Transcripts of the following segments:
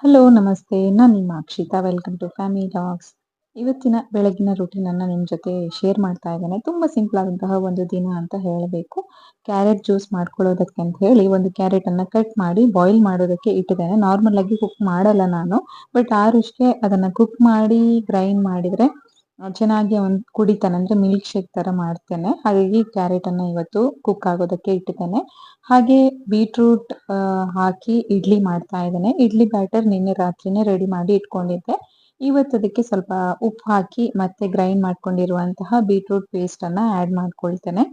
Hello, ನಮಸ್ತೆ. ನಾನು ನಿಮ್ಮ Akshita. Welcome to family talks. ಇವತ್ತಿನ ಬೆಳಗಿನ ರೂಟೀನನ್ನು ನಿಮ್ಮ ಜೊತೆ ಶೇರ್ ಮಾಡ್ತಾ ಇದ್ದೇನೆ. ತುಂಬ ಸಿಂಪಲ್ ಆದಂತಹ ಒಂದು ದಿನ ಅಂತ ಹೇಳಬೇಕು. ಕ್ಯಾರೆಟ್ ಜ್ಯೂಸ್ ಮಾಡ್ಕೊಳ್ಳೋದಕ್ಕೆ ಅಂತ ಹೇಳಿ ಒಂದು ಕ್ಯಾರೆಟನ್ನು ಕಟ್ ಮಾಡಿ ಬಾಯ್ಲ್ ಮಾಡೋದಕ್ಕೆ ಇಟ್ಟಿದ್ದೇನೆ. ನಾರ್ಮಲ್ ಆಗಿ ಕುಕ್ ಮಾಡಲ್ಲ ನಾನು, ಬಟ್ ಆರುಷ್ಗೆ ಅದನ್ನು ಕುಕ್ ಮಾಡಿ ಗ್ರೈಂಡ್ ಮಾಡಿದರೆ ಚೆನ್ನಾಗಿ ಅವನು ಕುಡಿತಾನೆ. ಅಂದರೆ ಮಿಲ್ಕ್ ಶೇಕ್ ಥರ ಮಾಡ್ತೇನೆ. ಹಾಗಾಗಿ ಕ್ಯಾರೆಟನ್ನು ಇವತ್ತು ಕುಕ್ ಆಗೋದಕ್ಕೆ ಇಟ್ಟಿದ್ದೇನೆ. ಹಾಗೆ ಬೀಟ್ರೂಟ್ ಹಾಕಿ ಇಡ್ಲಿ ಮಾಡ್ತಾ ಇದ್ದೇನೆ. ಇಡ್ಲಿ ಬ್ಯಾಟರ್ ನಿನ್ನೆ ರಾತ್ರಿನೇ ರೆಡಿ ಮಾಡಿ ಇಟ್ಕೊಂಡಿದ್ದೆ. ಇವತ್ತು ಅದಕ್ಕೆ ಸ್ವಲ್ಪ ಉಪ್ಪು ಹಾಕಿ ಮತ್ತೆ ಗ್ರೈಂಡ್ ಮಾಡ್ಕೊಂಡಿರುವಂತಹ ಬೀಟ್ರೂಟ್ ಪೇಸ್ಟನ್ನು ಆ್ಯಡ್ ಮಾಡ್ಕೊಳ್ತೇನೆ.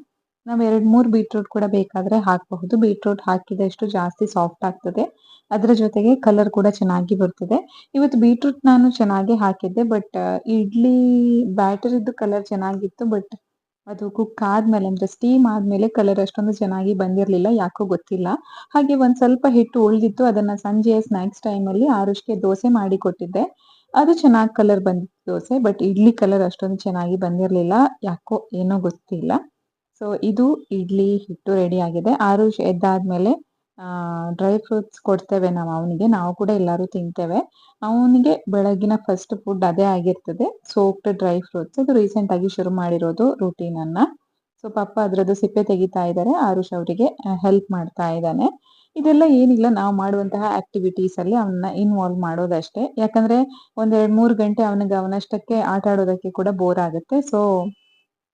ನಾವು 2-3 ಬೀಟ್ರೂಟ್ ಕೂಡ ಬೇಕಾದರೆ ಹಾಕಬಹುದು. ಬೀಟ್ರೂಟ್ ಹಾಕಿದಷ್ಟು ಜಾಸ್ತಿ ಸಾಫ್ಟ್ ಆಗ್ತದೆ. ಅದರ ಜೊತೆಗೆ ಕಲರ್ ಕೂಡ ಚೆನ್ನಾಗಿ ಬರ್ತದೆ. ಇವತ್ತು ಬೀಟ್ರೂಟ್ ನಾನು ಚೆನ್ನಾಗಿ ಹಾಕಿದ್ದೆ, ಬಟ್ ಇಡ್ಲಿ ಬ್ಯಾಟರ್ ಇದ್ದು ಕಲರ್ ಚೆನ್ನಾಗಿತ್ತು. ಬಟ್ ಅದು ಕುಕ್ ಆದ್ಮೇಲೆ ಅಂದ್ರೆ ಸ್ಟೀಮ್ ಆದ್ಮೇಲೆ ಕಲರ್ ಅಷ್ಟೊಂದು ಚೆನ್ನಾಗಿ ಬಂದಿರಲಿಲ್ಲ, ಯಾಕೋ ಗೊತ್ತಿಲ್ಲ. ಹಾಗೆ ಒಂದ್ ಸ್ವಲ್ಪ ಹಿಟ್ಟು ಉಳಿದಿತ್ತು, ಅದನ್ನ ಸಂಜೆಯ ಸ್ನಾಕ್ಸ್ ಟೈಮಲ್ಲಿ ಆರುಷ್ಗೆ ದೋಸೆ ಮಾಡಿ ಕೊಟ್ಟಿದ್ದೆ. ಅದು ಚೆನ್ನಾಗಿ ಕಲರ್ ಬಂದಿತ್ತು ದೋಸೆ, ಬಟ್ ಇಡ್ಲಿ ಕಲರ್ ಅಷ್ಟೊಂದು ಚೆನ್ನಾಗಿ ಬಂದಿರಲಿಲ್ಲ, ಯಾಕೋ ಏನೋ ಗೊತ್ತಿಲ್ಲ. ಸೊ ಇದು ಇಡ್ಲಿ ಹಿಟ್ಟು ರೆಡಿ ಆಗಿದೆ. ಆರುಷ್ ಎದ್ದಾದ್ಮೇಲೆ ಡ್ರೈ ಫ್ರೂಟ್ಸ್ ಕೊಡ್ತೇವೆ ನಾವು ಅವನಿಗೆ. ನಾವು ಕೂಡ ಎಲ್ಲರೂ ತಿಂತೇವೆ. ಅವನಿಗೆ ಬೆಳಗಿನ ಫಸ್ಟ್ ಫುಡ್ ಅದೇ ಆಗಿರ್ತದೆ, ಸೋಕ್ಡ್ ಡ್ರೈ ಫ್ರೂಟ್ಸ್. ಇದು ರೀಸೆಂಟ್ ಆಗಿ ಶುರು ಮಾಡಿರೋದು ರೂಟೀನ್ ಅನ್ನ. ಸೊ ಪಾಪ ಅದ್ರದ್ದು ಸಿಪ್ಪೆ ತೆಗಿತಾ ಇದ್ದಾರೆ, ಆರುಷ್ ಅವರಿಗೆ ಹೆಲ್ಪ್ ಮಾಡ್ತಾ ಇದ್ದಾನೆ. ಇದೆಲ್ಲ ಏನಿಲ್ಲ, ನಾವು ಮಾಡುವಂತಹ ಆಕ್ಟಿವಿಟೀಸ್ ಅಲ್ಲಿ ಅವನ್ನ ಇನ್ವಾಲ್ವ್ ಮಾಡೋದಷ್ಟೇ. ಯಾಕಂದ್ರೆ 1-2-3 ಗಂಟೆ ಅವನಿಗೆ ಅವನಷ್ಟಕ್ಕೆ ಆಟ ಆಡೋದಕ್ಕೆ ಕೂಡ ಬೋರ್ ಆಗುತ್ತೆ. ಸೊ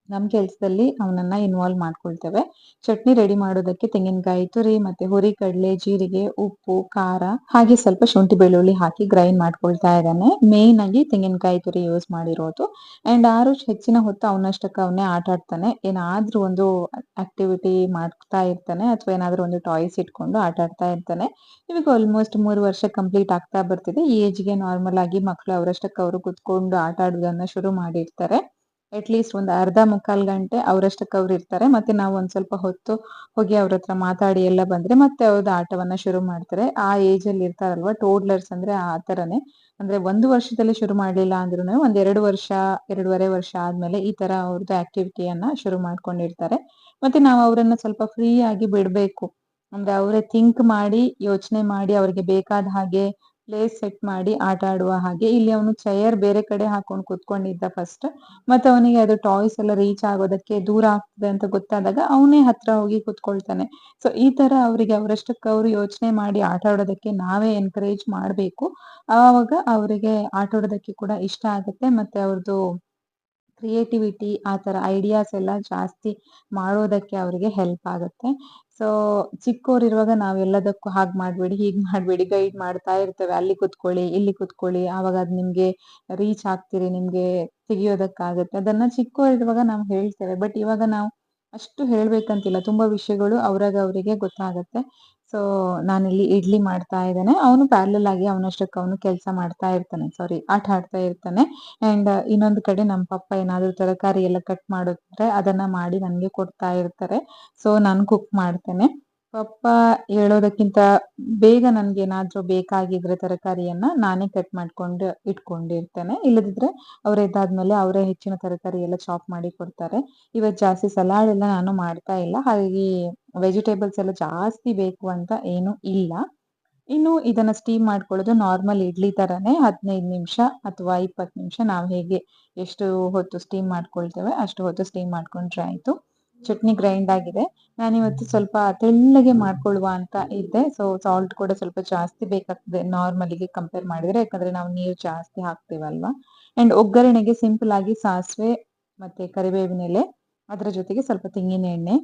ನಮ್ಮ ಕೆಲಸದಲ್ಲಿ ಅವನನ್ನ ಇನ್ವಾಲ್ವ್ ಮಾಡ್ಕೊಳ್ತೇವೆ. ಚಟ್ನಿ ರೆಡಿ ಮಾಡೋದಕ್ಕೆ ತೆಂಗಿನಕಾಯಿ ತುರಿ ಮತ್ತೆ ಹುರಿಗಡಲೆ, ಜೀರಿಗೆ, ಉಪ್ಪು, ಖಾರ ಹಾಗೆ ಸ್ವಲ್ಪ ಶುಂಠಿ ಬೆಳ್ಳುಳ್ಳಿ ಹಾಕಿ ಗ್ರೈಂಡ್ ಮಾಡ್ಕೊಳ್ತಾ ಇದ್ದಾನೆ. ಮೇನ್ ಆಗಿ ತೆಂಗಿನಕಾಯಿ ತುರಿ ಯೂಸ್ ಮಾಡಿರೋದು. ಅಂಡ್ ಆರುಷ್ ಹೆಚ್ಚಿನ ಹೊತ್ತು ಅವನಷ್ಟಕ್ಕೆ ಅವನೇ ಆಟ ಆಡ್ತಾನೆ. ಏನಾದ್ರೂ ಒಂದು ಆಕ್ಟಿವಿಟಿ ಮಾಡ್ತಾ ಇರ್ತಾನೆ, ಅಥವಾ ಏನಾದ್ರೂ ಒಂದು ಟಾಯ್ಸ್ ಇಟ್ಕೊಂಡು ಆಟ ಆಡ್ತಾ ಇರ್ತಾನೆ. ಇವಾಗ ಆಲ್ಮೋಸ್ಟ್ 3 ವರ್ಷ ಕಂಪ್ಲೀಟ್ ಆಗ್ತಾ ಬರ್ತಿದೆ. ಈ ಏಜ್ಗೆ ನಾರ್ಮಲ್ ಆಗಿ ಮಕ್ಕಳು ಅವರಷ್ಟಕ್ಕೆ ಅವರು ಕುತ್ಕೊಂಡು ಆಟ ಆಡೋದನ್ನ ಶುರು ಮಾಡಿರ್ತಾರೆ. ಅಟ್ಲೀಸ್ಟ್ ಒಂದು ಅರ್ಧ ಮುಕ್ಕಾಲು ಗಂಟೆ ಅವರಷ್ಟಕ್ಕೆ ಅವ್ರು ಇರ್ತಾರೆ. ಮತ್ತೆ ನಾವು ಒಂದ್ ಸ್ವಲ್ಪ ಹೊತ್ತು ಹೋಗಿ ಅವ್ರ ಹತ್ರ ಮಾತಾಡಿ ಎಲ್ಲ ಬಂದ್ರೆ ಮತ್ತೆ ಅವ್ರದ್ದು ಆಟವನ್ನ ಶುರು ಮಾಡ್ತಾರೆ. ಆ ಏಜ್ ಅಲ್ಲಿ ಇರ್ತಾರಲ್ವಾ, ಟೋಡ್ಲರ್ಸ್ ಅಂದ್ರೆ ಆ ತರನೇ. ಅಂದ್ರೆ 1 ವರ್ಷದಲ್ಲಿ ಶುರು ಮಾಡ್ಲಿಲ್ಲ ಅಂದ್ರೂ 1-2 ವರ್ಷ, 2.5 ವರ್ಷ ಆದ್ಮೇಲೆ ಈ ತರ ಅವ್ರದ್ದು ಆಕ್ಟಿವಿಟಿಯನ್ನ ಶುರು ಮಾಡ್ಕೊಂಡಿರ್ತಾರೆ. ಮತ್ತೆ ನಾವು ಅವರನ್ನ ಸ್ವಲ್ಪ ಫ್ರೀ ಆಗಿ ಬಿಡ್ಬೇಕು. ಅಂದ್ರೆ ಅವರೇ ಥಿಂಕ್ ಮಾಡಿ, ಯೋಚನೆ ಮಾಡಿ, ಅವ್ರಿಗೆ ಬೇಕಾದ ಹಾಗೆ ಪ್ಲೇಸ್ ಸೆಟ್ ಮಾಡಿ ಆಟ ಆಡುವ ಹಾಗೆ. ಇಲ್ಲಿ ಅವನು ಚೇರ್ ಬೇರೆ ಕಡೆ ಹಾಕೊಂಡು ಕುತ್ಕೊಂಡಿದ್ದ ಫಸ್ಟ್. ಮತ್ತೆ ಅವನಿಗೆ ಅದು ಟಾಯ್ಸ್ ಎಲ್ಲ ರೀಚ್ ಆಗೋದಕ್ಕೆ ದೂರ ಆಗ್ತದೆ ಅಂತ ಗೊತ್ತಾದಾಗ ಅವನೇ ಹತ್ರ ಹೋಗಿ ಕುತ್ಕೊಳ್ತಾನೆ. ಸೊ ಈ ತರ ಅವರಿಗೆ ಅವರಷ್ಟಕ್ಕೆ ಅವರು ಯೋಚನೆ ಮಾಡಿ ಆಟ ಆಡೋದಕ್ಕೆ ನಾವೇ ಎನ್ಕರೇಜ್ ಮಾಡಬೇಕು. ಆವಾಗ ಅವರಿಗೆ ಆಟ ಆಡೋದಕ್ಕೆ ಕೂಡ ಇಷ್ಟ ಆಗುತ್ತೆ. ಮತ್ತೆ ಅವ್ರದ್ದು ಕ್ರಿಯೇಟಿವಿಟಿ, ಆ ಥರ ಐಡಿಯಾಸ್ ಎಲ್ಲ ಜಾಸ್ತಿ ಮಾಡೋದಕ್ಕೆ ಅವರಿಗೆ ಹೆಲ್ಪ್ ಆಗುತ್ತೆ. ಸೊ ಚಿಕ್ಕವರಿರುವಾಗ ನಾವೆಲ್ಲದಕ್ಕೂ ಹಾಗೆ ಮಾಡಬೇಡಿ, ಹೀಗೆ ಮಾಡಬೇಡಿ, ಗೈಡ್ ಮಾಡ್ತಾ ಇರ್ತೇವೆ. ಅಲ್ಲಿ ಕುತ್ಕೊಳ್ಳಿ, ಇಲ್ಲಿ ಕುತ್ಕೊಳ್ಳಿ, ಆವಾಗ ಅದು ನಿಮಗೆ ರೀಚ್ ಆಗ್ತೀರಿ, ನಿಮಗೆ ತೆಗಿಯೋದಕ್ಕಾಗುತ್ತೆ. ಅದನ್ನ ಚಿಕ್ಕವರಿರುವಾಗ ನಾವು ಹೇಳ್ತೇವೆ, ಬಟ್ ಇವಾಗ ನಾವು ಅಷ್ಟು ಹೇಳ್ಬೇಕಂತಿಲ್ಲ. ತುಂಬಾ ವಿಷಯಗಳು ಅವ್ರಾಗ ಅವರಿಗೆ ಗೊತ್ತಾಗತ್ತೆ. ಸೊ ನಾನಿಲ್ಲಿ ಇಡ್ಲಿ ಮಾಡ್ತಾ ಇದ್ದೇನೆ, ಅವನು ಪ್ಯಾರಲಲ್ ಆಗಿ ಅವನಷ್ಟಕ್ಕೆ ಅವನು ಕೆಲಸ ಮಾಡ್ತಾ ಇರ್ತಾನೆ, ಸಾರಿ ಆಟ ಆಡ್ತಾ ಇರ್ತಾನೆ. ಅಂಡ್ ಇನ್ನೊಂದು ಕಡೆ ನಮ್ಮ ಪಪ್ಪ ಏನಾದ್ರು ತರಕಾರಿ ಎಲ್ಲ ಕಟ್ ಮಾಡಿದ್ರೆ ಅದನ್ನ ಮಾಡಿ ನನಗೆ ಕೊಡ್ತಾ ಇರ್ತಾರೆ. ಸೊ ನಾನು ಕುಕ್ ಮಾಡ್ತೇನೆ. ಪಪ್ಪ ಹೇಳೋದಕ್ಕಿಂತ ಬೇಗ ನನ್ಗೆ ಏನಾದ್ರೂ ಬೇಕಾಗಿದ್ರೆ ತರಕಾರಿಯನ್ನ ನಾನೇ ಕಟ್ ಮಾಡ್ಕೊಂಡು ಇಟ್ಕೊಂಡಿರ್ತೇನೆ. ಇಲ್ಲದಿದ್ರೆ ಅವ್ರು ಎದ್ದಾದ್ಮೇಲೆ ಅವರೇ ಹೆಚ್ಚಿನ ತರಕಾರಿ ಎಲ್ಲ ಚಾಪ್ ಮಾಡಿ ಕೊಡ್ತಾರೆ. ಇವತ್ತು ಜಾಸ್ತಿ ಸಲಾಡ್ ಎಲ್ಲ ನಾನು ಮಾಡ್ತಾ ಇಲ್ಲ, ಹಾಗಾಗಿ ವೆಜಿಟೇಬಲ್ಸ್ ಎಲ್ಲ ಜಾಸ್ತಿ ಬೇಕು ಅಂತ ಏನು ಇಲ್ಲ. ಇನ್ನು ಇದನ್ನ ಸ್ಟೀಮ್ ಮಾಡ್ಕೊಳ್ಳೋದು ನಾರ್ಮಲ್ ಇಡ್ಲಿ ತರನೇ 15 ನಿಮಿಷ ಅಥವಾ 20 ನಿಮಿಷ, ನಾವು ಹೇಗೆ ಎಷ್ಟು ಹೊತ್ತು ಸ್ಟೀಮ್ ಮಾಡ್ಕೊಳ್ತೇವೆ ಅಷ್ಟು ಹೊತ್ತು ಸ್ಟೀಮ್ ಮಾಡ್ಕೊಂಡ್ರೆ ಆಯ್ತು. ಚಟ್ನಿ ಗ್ರೈಂಡ್ ಆಗಿದೆ. ನಾನಿವತ್ತು ಸ್ವಲ್ಪ ತೆಳ್ಳಗೆ ಮಾಡ್ಕೊಳ್ಳುವ ಅಂತ ಇದ್ದೆ. ಸೊ ಸಾಲ್ಟ್ ಕೂಡ ಸ್ವಲ್ಪ ಜಾಸ್ತಿ ಬೇಕಾಗ್ತದೆ ನಾರ್ಮಲಿಗೆ ಕಂಪೇರ್ ಮಾಡಿದ್ರೆ, ಯಾಕಂದ್ರೆ ನಾವು ನೀರು ಜಾಸ್ತಿ ಹಾಕ್ತೀವಲ್ವಾ. ಅಂಡ್ ಒಗ್ಗರಣೆಗೆ ಸಿಂಪಲ್ ಆಗಿ ಸಾಸಿವೆ ಮತ್ತೆ ಕರಿಬೇವಿನ ಎಲೆ, ಅದರ ಜೊತೆಗೆ ಸ್ವಲ್ಪ ತೆಂಗಿನ ಎಣ್ಣೆ.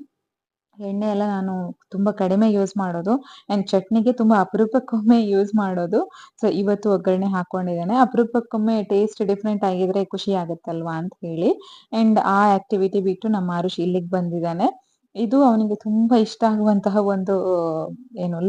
ಎಣ್ಣೆ ಎಲ್ಲ ನಾನು ತುಂಬಾ ಕಡಿಮೆ ಯೂಸ್ ಮಾಡೋದು. ಅಂಡ್ ಚಟ್ನಿಗೆ ತುಂಬಾ ಅಪರೂಪಕ್ಕೊಮ್ಮೆ ಯೂಸ್ ಮಾಡೋದು. ಸೊ ಇವತ್ತು ಒಗ್ಗರಣೆ ಹಾಕೊಂಡಿದ್ದೇನೆ. ಅಪರೂಪಕ್ಕೊಮ್ಮೆ ಟೇಸ್ಟ್ ಡಿಫ್ರೆಂಟ್ ಆಗಿದ್ರೆ ಖುಷಿ ಆಗುತ್ತಲ್ವಾ ಅಂತ ಹೇಳಿ. ಅಂಡ್ ಆ ಆಕ್ಟಿವಿಟಿ ಬಿಟ್ಟು ನಮ್ಮ ಆರುಷ್ ಇಲ್ಲಿಗೆ ಬಂದಿದ್ದಾನೆ. ಇದು ಅವನಿಗೆ ತುಂಬಾ ಇಷ್ಟ ಆಗುವಂತಹ ಒಂದು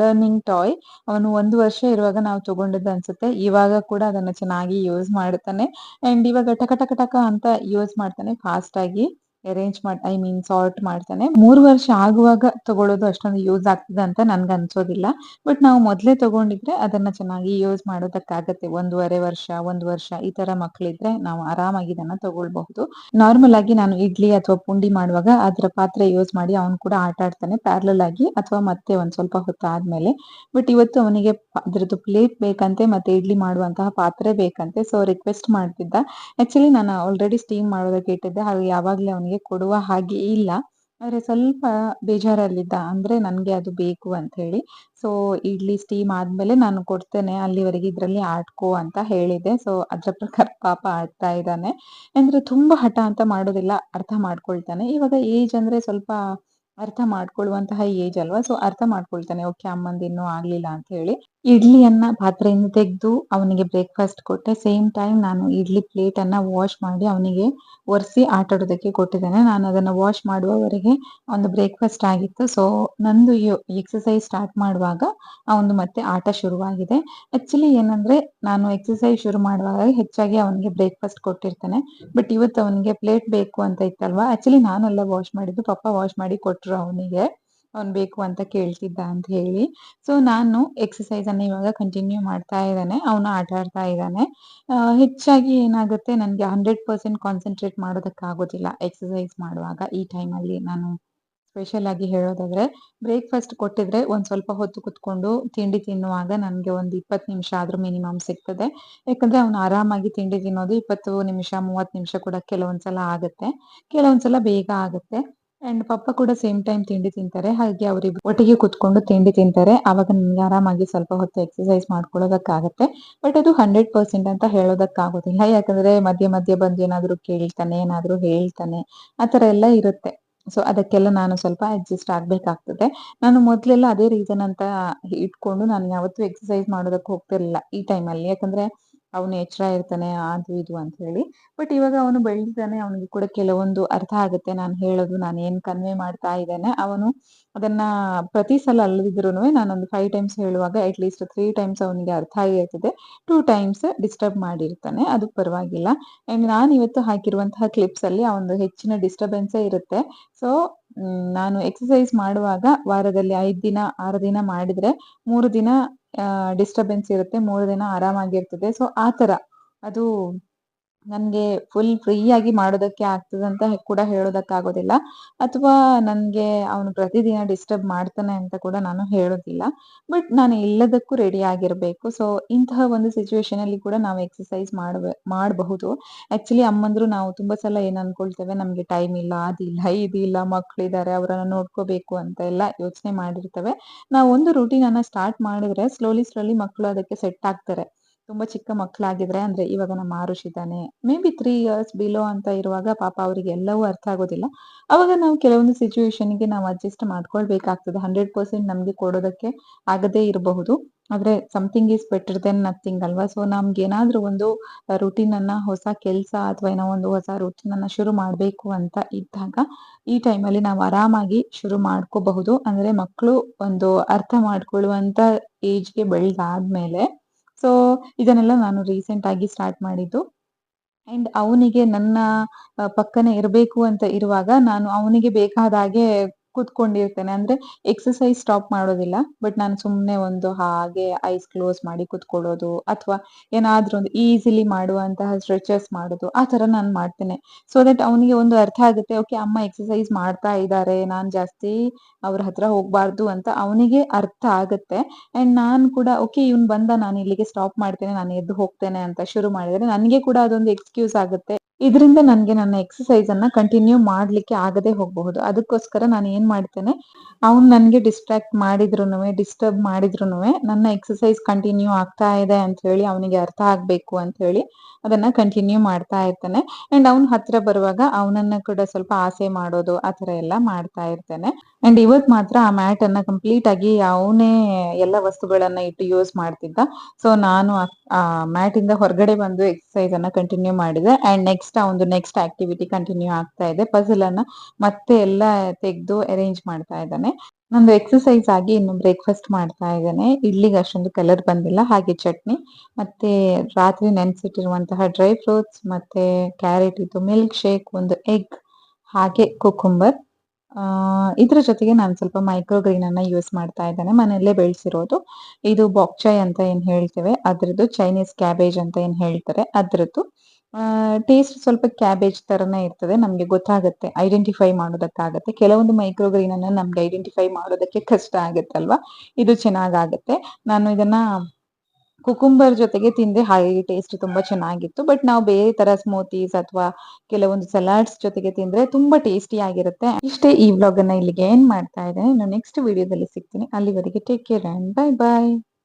ಲರ್ನಿಂಗ್ ಟಾಯ್. ಅವನು 1 ವರ್ಷ ಇರುವಾಗ ನಾವು ತಗೊಂಡಿದ್ದು ಅನ್ಸುತ್ತೆ. ಇವಾಗ ಕೂಡ ಅದನ್ನ ಚೆನ್ನಾಗಿ ಯೂಸ್ ಮಾಡ್ತಾನೆ. ಅಂಡ್ ಇವಾಗ ಟಕ ಟಕ ಟಕ ಅಂತ ಯೂಸ್ ಮಾಡ್ತಾನೆ ಫಾಸ್ಟ್ ಆಗಿ. ಅರೇಂಜ್ ಐ ಮೀನ್ ಸಾರ್ಟ್ ಮಾಡ್ತಾನೆ. 3 ವರ್ಷ ಆಗುವಾಗ ತಗೊಳ್ಳೋದು ಅಷ್ಟೊಂದು ಯೂಸ್ ಆಗ್ತದೆ ಅಂತ ನನ್ಗನ್ಸೋದಿಲ್ಲ. ಬಟ್ ನಾವು ಮೊದ್ಲೇ ತಗೊಂಡಿದ್ರೆ ಅದನ್ನ ಚೆನ್ನಾಗಿ ಯೂಸ್ ಮಾಡೋದಕ್ಕಾಗತ್ತೆ. 1.5 ವರ್ಷ, 1 ವರ್ಷ ಈ ತರ ಮಕ್ಳಿದ್ರೆ ನಾವು ಆರಾಮಾಗಿ ಇದನ್ನ ತಗೊಳ್ಬಹುದು. ನಾರ್ಮಲ್ ಆಗಿ ನಾನು ಇಡ್ಲಿ ಅಥವಾ ಪುಂಡಿ ಮಾಡುವಾಗ ಅದ್ರ ಪಾತ್ರೆ ಯೂಸ್ ಮಾಡಿ ಅವ್ನು ಕೂಡ ಆಟ ಆಡ್ತಾನೆ ಪ್ಯಾರಲಲ್ ಆಗಿ ಅಥವಾ ಮತ್ತೆ ಒಂದ್ ಸ್ವಲ್ಪ ಹೊತ್ತಾದ್ಮೇಲೆ. ಬಟ್ ಇವತ್ತು ಅವನಿಗೆ ಅದ್ರದ್ದು ಪ್ಲೇಟ್ ಬೇಕಂತೆ ಮತ್ತೆ ಇಡ್ಲಿ ಮಾಡುವಂತಹ ಪಾತ್ರೆ ಬೇಕಂತೆ. ಸೊ ರಿಕ್ವೆಸ್ಟ್ ಮಾಡ್ತಿದ್ದ. ಆಕ್ಚುಲಿ ನಾನು ಆಲ್ರೆಡಿ ಸ್ಟೀಮ್ ಮಾಡೋದಕ್ಕೆ ಇಟ್ಟಿದ್ದೆ. ಹಾಗೆ ಯಾವಾಗ್ಲೇ ಅವನಿಗೆ ಕೊಡುವ ಹಾಗೆ ಇಲ್ಲ. ಆದ್ರೆ ಸ್ವಲ್ಪ ಬೇಜಾರಲ್ಲಿದ್ದ. ಅಂದ್ರೆ ನನ್ಗೆ ಅದು ಬೇಕು ಅಂತ ಹೇಳಿ. ಸೊ ಇಡ್ಲಿ ಸ್ಟೀಮ್ ಆದ್ಮೇಲೆ ನಾನು ಕೊಡ್ತೇನೆ ಅಲ್ಲಿವರೆಗೆ ಇದ್ರಲ್ಲಿ ಆಡ್ಕೋ ಅಂತ ಹೇಳಿದೆ. ಸೊ ಅದ್ರ ಪ್ರಕಾರ ಪಾಪ ಆಡ್ತಾ ಇದ್ದಾನೆ. ಅಂದ್ರೆ ತುಂಬಾ ಹಠ ಅಂತ ಮಾಡೋದಿಲ್ಲ, ಅರ್ಥ ಮಾಡ್ಕೊಳ್ತಾನೆ. ಇವಾಗ ಏಜ್ ಅಂದ್ರೆ ಸ್ವಲ್ಪ ಅರ್ಥ ಮಾಡ್ಕೊಳ್ಳುವಂತಹ ಏಜ್ ಅಲ್ವಾ? ಸೊ ಅರ್ಥ ಮಾಡ್ಕೊಳ್ತಾನೆ. ಓಕೆ ಅಮ್ಮಂದ್ ಇನ್ನೂ ಆಗ್ಲಿಲ್ಲ ಅಂತ ಹೇಳಿ. ಇಡ್ಲಿಯನ್ನ ಪಾತ್ರೆಯಿಂದ ತೆಗ್ದು ಅವನಿಗೆ ಬ್ರೇಕ್‌ಫಾಸ್ಟ್ ಕೊಟ್ಟೆ. ಸೇಮ್ ಟೈಮ್ ನಾನು ಇಡ್ಲಿ ಪ್ಲೇಟನ್ನ ವಾಶ್ ಮಾಡಿ ಅವನಿಗೆ ಒರೆಸಿ ಆಟ ಆಡೋದಕ್ಕೆ ಕೊಟ್ಟಿದ್ದೇನೆ. ನಾನು ಅದನ್ನ ವಾಶ್ ಮಾಡುವವರೆಗೆ ಅವನ್ದು ಬ್ರೇಕ್‌ಫಾಸ್ಟ್ ಆಗಿತ್ತು. ಸೊ ನಂದು ಎಕ್ಸರ್ಸೈಜ್ ಸ್ಟಾರ್ಟ್ ಮಾಡುವಾಗ ಅವನ್ದು ಮತ್ತೆ ಆಟ ಶುರುವಾಗಿದೆ. ಆಕ್ಚುಲಿ ಏನಂದ್ರೆ ನಾನು ಎಕ್ಸರ್ಸೈಜ್ ಶುರು ಮಾಡುವಾಗ ಹೆಚ್ಚಾಗಿ ಅವನಿಗೆ ಬ್ರೇಕ್‌ಫಾಸ್ಟ್ ಕೊಟ್ಟಿರ್ತೇನೆ. ಬಟ್ ಇವತ್ತು ಅವನಿಗೆ ಪ್ಲೇಟ್ ಬೇಕು ಅಂತ ಇತ್ತಲ್ವಾ? ಆಕ್ಚುಲಿ ನಾನಲ್ಲ ವಾಶ್ ಮಾಡಿದ್ದು, ಪಪ್ಪ ವಾಶ್ ಮಾಡಿ ಕೊಟ್ರು ಅವನಿಗೆ. ಅವ್ನು ಬೇಕು ಅಂತ ಕೇಳ್ತಿದ್ದ ಅಂತ ಹೇಳಿ. ಸೊ ನಾನು ಎಕ್ಸರ್ಸೈಸ್ ಅನ್ನ ಇವಾಗ ಕಂಟಿನ್ಯೂ ಮಾಡ್ತಾ ಇದ್ದಾನೆ. ಅವನು ಆಟ ಆಡ್ತಾ ಇದ್ದಾನೆ. ಹೆಚ್ಚಾಗಿ ಏನಾಗುತ್ತೆ ನನ್ಗೆ 100% ಕಾನ್ಸಂಟ್ರೇಟ್ ಮಾಡೋದಕ್ಕಾಗೋದಿಲ್ಲ ಎಕ್ಸರ್ಸೈಸ್ ಮಾಡುವಾಗ ಈ ಟೈಮಲ್ಲಿ. ನಾನು ಸ್ಪೆಷಲ್ ಆಗಿ ಹೇಳೋದಾದ್ರೆ ಬ್ರೇಕ್‌ಫಾಸ್ಟ್ ಕೊಟ್ಟಿದ್ರೆ ಒಂದ್ ಸ್ವಲ್ಪ ಹೊತ್ತು ಕುತ್ಕೊಂಡು ತಿಂಡಿ ತಿನ್ನುವಾಗ ನನ್ಗೆ ಒಂದು 20 ನಿಮಿಷ ಆದ್ರೂ ಮಿನಿಮಮ್ ಸಿಗ್ತದೆ. ಯಾಕಂದ್ರೆ ಅವನು ಆರಾಮಾಗಿ ತಿಂಡಿ ತಿನ್ನೋದು 20 ನಿಮಿಷ, 30 ನಿಮಿಷ ಕೂಡ ಕೆಲವೊಂದ್ಸಲ ಆಗತ್ತೆ. ಕೆಲವೊಂದ್ಸಲ ಬೇಗ ಆಗತ್ತೆ. ಅಂಡ್ ಪಪ್ಪ ಕೂಡ ಸೇಮ್ ಟೈಮ್ ತಿಂಡಿ ತಿಂತಾರೆ. ಹಾಗೆ ಅವರಿಬ್ರು ಒಟ್ಟಿಗೆ ಕುತ್ಕೊಂಡು ತಿಂಡಿ ತಿಂತಾರೆ. ಆವಾಗ ನನ್ಗೆ ಆರಾಮಾಗಿ ಸ್ವಲ್ಪ ಹೊತ್ತು ಎಕ್ಸರ್ಸೈಸ್ ಮಾಡ್ಕೊಳ್ಳೋದಕ್ಕಾಗತ್ತೆ. ಬಟ್ ಅದು 100% ಅಂತ ಹೇಳೋದಕ್ಕಾಗೋದಿಲ್ಲ. ಯಾಕಂದ್ರೆ ಮಧ್ಯೆ ಮಧ್ಯೆ ಬಂದು ಏನಾದ್ರು ಕೇಳ್ತಾನೆ, ಏನಾದ್ರು ಹೇಳ್ತಾನೆ. ಆ ತರ ಎಲ್ಲ ಇರುತ್ತೆ. ಸೊ ಅದಕ್ಕೆಲ್ಲ ನಾನು ಸ್ವಲ್ಪ ಅಡ್ಜಸ್ಟ್ ಆಗ್ಬೇಕಾಗ್ತದೆ. ನಾನು ಮೊದ್ಲೆಲ್ಲ ಅದೇ ರೀಸನ್ ಅಂತ ಇಟ್ಕೊಂಡು ನಾನು ಯಾವತ್ತೂ ಎಕ್ಸರ್ಸೈಸ್ ಮಾಡೋದಕ್ಕೆ ಹೋಗ್ತಿರ್ಲಿಲ್ಲ ಈ ಟೈಮಲ್ಲಿ. ಯಾಕಂದ್ರೆ ಅವನು ಎಚ್ಚರ ಇರ್ತಾನೆ ಅದು ಇದು ಅಂತ ಹೇಳಿ. ಬಟ್ ಇವಾಗ ಅವನು ಬೆಳೆದಿದ್ದಾನೆ. ಅವನಿಗೆ ಕೂಡ ಕೆಲವೊಂದು ಅರ್ಥ ಆಗುತ್ತೆ ನಾನು ಹೇಳೋದು, ನಾನು ಏನ್ ಕನ್ವೆ ಮಾಡ್ತಾ ಇದ್ದೇನೆ. ಅವನು ಅದನ್ನ ಪ್ರತಿ ಸಲ ಅಲ್ಲದಿದ್ರೂನುವೆ ನಾನೊಂದು 5 ಟೈಮ್ಸ್ ಹೇಳುವಾಗ ಅಟ್ ಲೀಸ್ಟ್ 3 ಟೈಮ್ಸ್ ಅವನಿಗೆ ಅರ್ಥ ಆಗಿರ್ತದೆ. 2 ಟೈಮ್ಸ್ ಡಿಸ್ಟರ್ಬ್ ಮಾಡಿರ್ತಾನೆ. ಅದು ಪರವಾಗಿಲ್ಲ. ಅಂಡ್ ನಾನು ಇವತ್ತು ಹಾಕಿರುವಂತಹ ಕ್ಲಿಪ್ಸ್ ಅಲ್ಲಿ ಅವನದು ಹೆಚ್ಚಿನ ಡಿಸ್ಟರ್ಬೆನ್ಸೇ ಇರುತ್ತೆ. ಸೊ ನಾನು ಎಕ್ಸರ್ಸೈಸ್ ಮಾಡುವಾಗ ವಾರದಲ್ಲಿ 5 ದಿನ, 6 ದಿನ ಮಾಡಿದ್ರೆ 3 ದಿನ ಡಿಸ್ಟರ್ಬೆನ್ಸ್ ಇರುತ್ತೆ. 3 ದಿನ ಆರಾಮಾಗಿರ್ತದೆ. ಸೊ ಆ ತರ ಅದು ನನ್ಗೆ ಫುಲ್ ಫ್ರೀಯಾಗಿ ಮಾಡೋದಕ್ಕೆ ಆಗ್ತದಂತ ಕೂಡ ಹೇಳೋದಕ್ಕಾಗೋದಿಲ್ಲ. ಅಥವಾ ನನ್ಗೆ ಅವನು ಪ್ರತಿದಿನ ಡಿಸ್ಟರ್ಬ್ ಮಾಡ್ತಾನೆ ಅಂತ ಕೂಡ ನಾನು ಹೇಳೋದಿಲ್ಲ. ಬಟ್ ನಾನು ಎಲ್ಲದಕ್ಕೂ ರೆಡಿ ಆಗಿರ್ಬೇಕು. ಸೊ ಇಂತಹ ಒಂದು ಸಿಚುವೇಶನ್ ಅಲ್ಲಿ ಕೂಡ ನಾವು ಎಕ್ಸರ್ಸೈಸ್ ಮಾಡಬಹುದು. ಆಕ್ಚುಲಿ ಅಮ್ಮಂದ್ರು ನಾವು ತುಂಬಾ ಸಲ ಏನ್ ಅನ್ಕೊಳ್ತೇವೆ, ನಮ್ಗೆ ಟೈಮ್ ಇಲ್ಲ, ಅದಿಲ್ಲ, ಇದಿಲ್ಲ, ಮಕ್ಳಿದಾರೆ ಅವ್ರನ್ನ ನೋಡ್ಕೋಬೇಕು ಅಂತ ಎಲ್ಲ ಯೋಚನೆ ಮಾಡಿರ್ತೇವೆ. ನಾವು ಒಂದು ರೂಟೀನ್ ಅನ್ನ ಸ್ಟಾರ್ಟ್ ಮಾಡಿದ್ರೆ ಸ್ಲೋಲಿ ಮಕ್ಕಳು ಅದಕ್ಕೆ ಸೆಟ್ ಆಗ್ತಾರೆ. ತುಂಬಾ ಚಿಕ್ಕ ಮಕ್ಕಳಾಗಿದ್ರೆ ಅಂದ್ರೆ ಇವಾಗ ನಮ್ಮ ಆರುಷ್ ಇದ್ದಾನೆ. ಮೇ ಬಿ 3 ಇಯರ್ಸ್ ಬಿಲೋ ಅಂತ ಇರುವಾಗ ಪಾಪ ಅವರಿಗೆ ಎಲ್ಲವೂ ಅರ್ಥ ಆಗೋದಿಲ್ಲ. ಅವಾಗ ನಾವು ಕೆಲವೊಂದು ಸಿಚುವೇಶನ್‌ಗೆ ನಾವು ಅಡ್ಜಸ್ಟ್ ಮಾಡ್ಕೊಳ್ಬೇಕಾಗ್ತದೆ. 100% ನಮ್ಗೆ ಕೊಡೋದಕ್ಕೆ ಆಗದೇ ಇರಬಹುದು. ಆದ್ರೆ something is better then nothing ಅಲ್ವಾ? ಸೊ ನಮ್ಗೇನಾದ್ರೂ ಒಂದು ರೂಟೀನ್ ಅನ್ನ, ಹೊಸ ಕೆಲ್ಸ ಅಥವಾ ಏನೋ ಒಂದು ಹೊಸ ರೂಟೀನ್ ಅನ್ನ ಶುರು ಮಾಡ್ಬೇಕು ಅಂತ ಇದ್ದಾಗ ಈ ಟೈಮಲ್ಲಿ ನಾವು ಆರಾಮಾಗಿ ಶುರು ಮಾಡ್ಕೋಬಹುದು. ಅಂದ್ರೆ ಮಕ್ಕಳು ಒಂದು ಅರ್ಥ ಮಾಡ್ಕೊಳ್ಳುವಂತ ಏಜ್‌ಗೆ ಬೆಳ್ದಾದ್ಮೇಲೆ. ಸೊ ಇದನ್ನೆಲ್ಲ ನಾನು ರೀಸೆಂಟ್ ಆಗಿ ಸ್ಟಾರ್ಟ್ ಮಾಡಿದ್ದು. ಅಂಡ್ ಅವನಿಗೆ ನನ್ನ ಪಕ್ಕನೆ ಇರಬೇಕು ಅಂತ ಇರುವಾಗ ನಾನು ಅವನಿಗೆ ಬೇಕಾದ ಹಾಗೆ ಕೂತ್ಕೊಂಡಿರ್ತೇನೆ. ಅಂದ್ರೆ ಎಕ್ಸರ್ಸೈಸ್ ಸ್ಟಾಪ್ ಮಾಡೋದಿಲ್ಲ. ಬಟ್ ನಾನು ಸುಮ್ನೆ ಒಂದು ಹಾಗೆ ಐಸ್ ಕ್ಲೋಸ್ ಮಾಡಿ ಕೂತ್ಕೊಳ್ಳೋದು ಅಥವಾ ಏನಾದ್ರೂ ಒಂದು ಈಸಿಲಿ ಮಾಡುವಂತಹ ಸ್ಟ್ರೆಚಸ್ ಮಾಡೋದು ಆ ತರ ನಾನು ಮಾಡ್ತೇನೆ. ಸೊ ದಟ್ ಅವನಿಗೆ ಒಂದು ಅರ್ಥ ಆಗುತ್ತೆ. ಓಕೆ ಅಮ್ಮ ಎಕ್ಸರ್ಸೈಸ್ ಮಾಡ್ತಾ ಇದ್ದಾರೆ, ನಾನ್ ಜಾಸ್ತಿ ಅವ್ರ ಹತ್ರ ಹೋಗ್ಬಾರ್ದು ಅಂತ ಅವನಿಗೆ ಅರ್ಥ ಆಗತ್ತೆ. ಅಂಡ್ ನಾನ್ ಕೂಡ ಓಕೆ ಇವ್ನು ಬಂದ, ನಾನು ಇಲ್ಲಿಗೆ ಸ್ಟಾಪ್ ಮಾಡ್ತೇನೆ, ನಾನು ಎದ್ದು ಹೋಗ್ತೇನೆ ಅಂತ ಶುರು ಮಾಡಿದ್ರೆ ನನ್ಗೆ ಕೂಡ ಅದೊಂದು ಎಕ್ಸ್‌ಕ್ಯೂಸ್ ಆಗುತ್ತೆ. ಇದರಿಂದ ನನ್ಗೆ ನನ್ನ ಎಕ್ಸರ್ಸೈಸ್ ಅನ್ನ ಕಂಟಿನ್ಯೂ ಮಾಡ್ಲಿಕ್ಕೆ ಆಗದೆ ಹೋಗಬಹುದು. ಅದಕ್ಕೋಸ್ಕರ ನಾನು ಏನ್ ಮಾಡ್ತೇನೆ, ಅವ್ನು ನನ್ಗೆ ಡಿಸ್ಟ್ರಾಕ್ಟ್ ಮಾಡಿದ್ರುನುವೆ, ಡಿಸ್ಟರ್ಬ್ ಮಾಡಿದ್ರುನುವೆ ನನ್ನ ಎಕ್ಸರ್ಸೈಸ್ ಕಂಟಿನ್ಯೂ ಆಗ್ತಾ ಇದೆ ಅಂತ ಹೇಳಿ ಅವನಿಗೆ ಅರ್ಥ ಆಗ್ಬೇಕು ಅಂತ ಹೇಳಿ ಅದನ್ನ ಕಂಟಿನ್ಯೂ ಮಾಡ್ತಾ ಇರ್ತೇನೆ. ಅಂಡ್ ಅವ್ನ್ ಹತ್ರ ಬರುವಾಗ ಅವನನ್ನ ಕೂಡ ಸ್ವಲ್ಪ ಆಸೆ ಮಾಡೋದು ಆ ತರ ಎಲ್ಲ ಮಾಡ್ತಾ ಇರ್ತೇನೆ. ಅಂಡ್ ಇವತ್ ಮಾತ್ರ ಆ ಮ್ಯಾಟ್ ಅನ್ನ ಕಂಪ್ಲೀಟ್ ಆಗಿ ಅವನೇ ಎಲ್ಲ ವಸ್ತುಗಳನ್ನ ಇಟ್ಟು ಯೂಸ್ ಮಾಡ್ತಿದ್ದ. ಸೊ ನಾನು ಆ ಮ್ಯಾಟ್ ಇಂದ ಹೊರಗಡೆ ಬಂದು ಎಕ್ಸರ್ಸೈಸ್ ಅನ್ನ ಕಂಟಿನ್ಯೂ ಮಾಡಿದೆ. ಅಂಡ್ ನೆಕ್ಸ್ಟ್ ಆಕ್ಟಿವಿಟಿ ಕಂಟಿನ್ಯೂ ಆಗ್ತಾ ಇದೆ. ಪಜಲ್ ಅನ್ನ ಮತ್ತೆ ಎಲ್ಲ ತೆಗೆದು ಅರೇಂಜ್ ಮಾಡ್ತಾ ಇದ್ದಾನೆ. ನಂದು ಎಕ್ಸರ್ಸೈಸ್ ಆಗಿ ಇನ್ನು ಬ್ರೇಕ್‌ಫಾಸ್ಟ್ ಮಾಡ್ತಾ ಇದ್ದಾನೆ. ಇಡ್ಲಿಗೆ ಅಷ್ಟೊಂದು ಕಲರ್ ಬಂದಿಲ್ಲ. ಹಾಗೆ ಚಟ್ನಿ ಮತ್ತೆ ರಾತ್ರಿ ನೆನೆಸಿಟ್ಟಿರುವಂತಹ ಡ್ರೈ ಫ್ರೂಟ್ಸ್ ಮತ್ತೆ ಕ್ಯಾರೆಟ್ ಇದ್ದು ಮಿಲ್ಕ್ ಶೇಕ್, ಒಂದು ಎಗ್ ಹಾಗೆ ಕುಕುಂಬರ್. ಇದ್ರ ಜೊತೆಗೆ ನಾನು ಸ್ವಲ್ಪ ಮೈಕ್ರೋ ಗ್ರೀನ್ ಅನ್ನ ಯೂಸ್ ಮಾಡ್ತಾ ಇದ್ದೇನೆ. ಮನೆಯಲ್ಲೇ ಬೆಳೆಸಿರೋದು. ಇದು ಬಾಕ್ಚಾಯ್ ಅಂತ ಏನ್ ಹೇಳ್ತೇವೆ ಅದ್ರದ್ದು, ಚೈನೀಸ್ ಕ್ಯಾಬೇಜ್ ಅಂತ ಏನ್ ಹೇಳ್ತಾರೆ ಅದ್ರದ್ದು. ಟೇಸ್ಟ್ ಸ್ವಲ್ಪ ಕ್ಯಾಬೇಜ್ ತರನೇ ಇರ್ತದೆ. ನಮ್ಗೆ ಗೊತ್ತಾಗತ್ತೆ, ಐಡೆಂಟಿಫೈ ಮಾಡೋದಕ್ಕಾಗತ್ತೆ. ಕೆಲವೊಂದು ಮೈಕ್ರೋ ಗ್ರೀನ್ ಅನ್ನ ನಮ್ಗೆ ಐಡೆಂಟಿಫೈ ಮಾಡೋದಕ್ಕೆ ಕಷ್ಟ ಆಗತ್ತಲ್ವಾ? ಇದು ಚೆನ್ನಾಗಾಗತ್ತೆ. ನಾನು ಇದನ್ನ ಕುಕುಂಬರ್ ಜೊತೆಗೆ ತಿಂದೆ, ಹಾಗೆ ಟೇಸ್ಟ್ ತುಂಬಾ ಚೆನ್ನಾಗಿತ್ತು. ಬಟ್ ನಾವು ಬೇರೆ ತರ ಸ್ಮೂತೀಸ್ ಅಥವಾ ಕೆಲವೊಂದು ಸಲಾಡ್ಸ್ ಜೊತೆಗೆ ತಿಂದ್ರೆ ತುಂಬಾ ಟೇಸ್ಟಿ ಆಗಿರುತ್ತೆ. ಇಷ್ಟೇ ಈ ವ್ಲಾಗ್ ಅನ್ನ ಇಲ್ಲಿಗೆ ಎಂಡ್ ಮಾಡ್ತಾ ಇದ್ದೇನೆ. ಇನ್ನು ನೆಕ್ಸ್ಟ್ ವಿಡಿಯೋದಲ್ಲಿ ಸಿಗ್ತೀನಿ. ಅಲ್ಲಿವರೆಗೆ take care and bye bye.